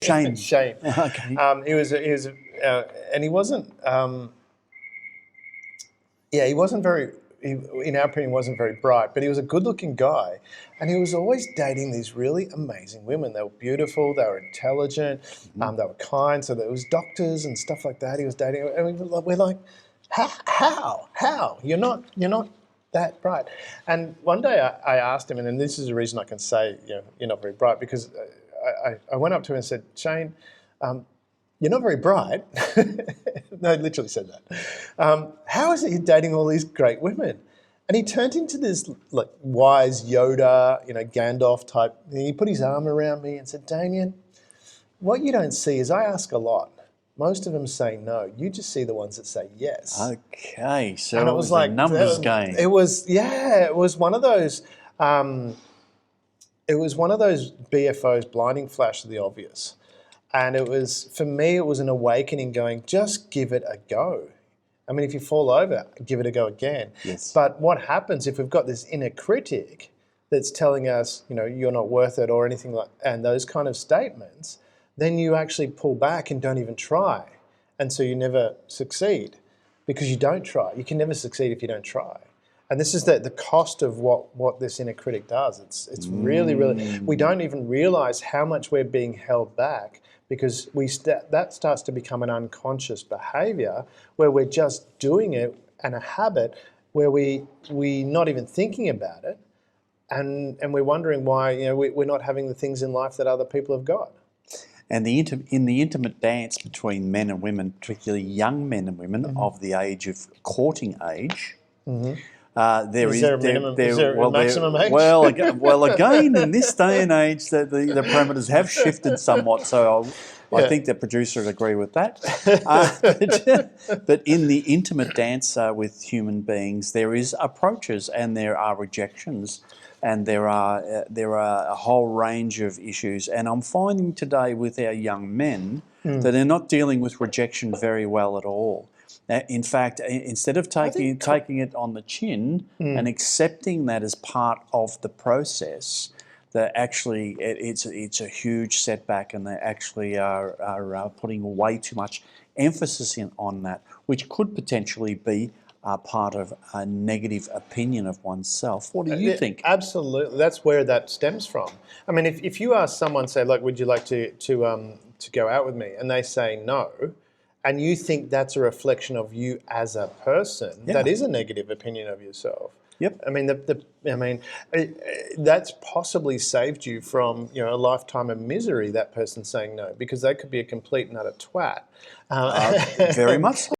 Shane. Shane. Okay. And he wasn't. He wasn't very. In our opinion, wasn't very bright, but he was a good-looking guy, and he was always dating these really amazing women. They were beautiful, they were intelligent, they were kind. So there was doctors and stuff like that. He was dating, and we're like, how? You're not that bright. And one day I asked him, and this is the reason I can say, you're not very bright, because I went up to him and said, Shane, you're not very bright. No, I literally said that. How is it you're dating all these great women? And he turned into this like wise Yoda, Gandalf type. And he put his arm around me and said, Damien, what you don't see is I ask a lot. Most of them say no. You just see the ones that say yes. Okay, so and it was like a numbers game. It was one of those. It was one of those BFOs, blinding flash of the obvious. And for me, it was an awakening going, just give it a go. I mean, if you fall over, give it a go again. Yes. But what happens if we've got this inner critic that's telling us, you're not worth it or anything and those kind of statements, then you actually pull back and don't even try. And so you never succeed because you don't try. You can never succeed if you don't try. And this is the cost of what this inner critic does. It's really, we don't even realize how much we're being held back because that starts to become an unconscious behavior where we're just doing it and a habit where we're not even thinking about it. And we're wondering why we're not having the things in life that other people have got. And in the intimate dance between men and women, particularly young men and women of the age of courting age, Is there a maximum age? Well, again, in this day and age, the parameters have shifted somewhat. So I think the producer would agree with that. But in the intimate dance with human beings, there is approaches and there are rejections, and there are a whole range of issues. And I'm finding today with our young men that they're not dealing with rejection very well at all. In fact, instead of taking it on the chin and accepting that as part of the process, that actually it's a huge setback, and they actually are putting way too much emphasis on that, which could potentially be part of a negative opinion of oneself. What do you think? Absolutely, that's where that stems from. I mean, if you ask someone, say, like, would you like to go out with me, and they say no, and you think that's a reflection of you as a person, that is a negative opinion of yourself. Yep. I mean, that's possibly saved you from a lifetime of misery. That person saying no, because they could be a complete and utter twat. Very much so.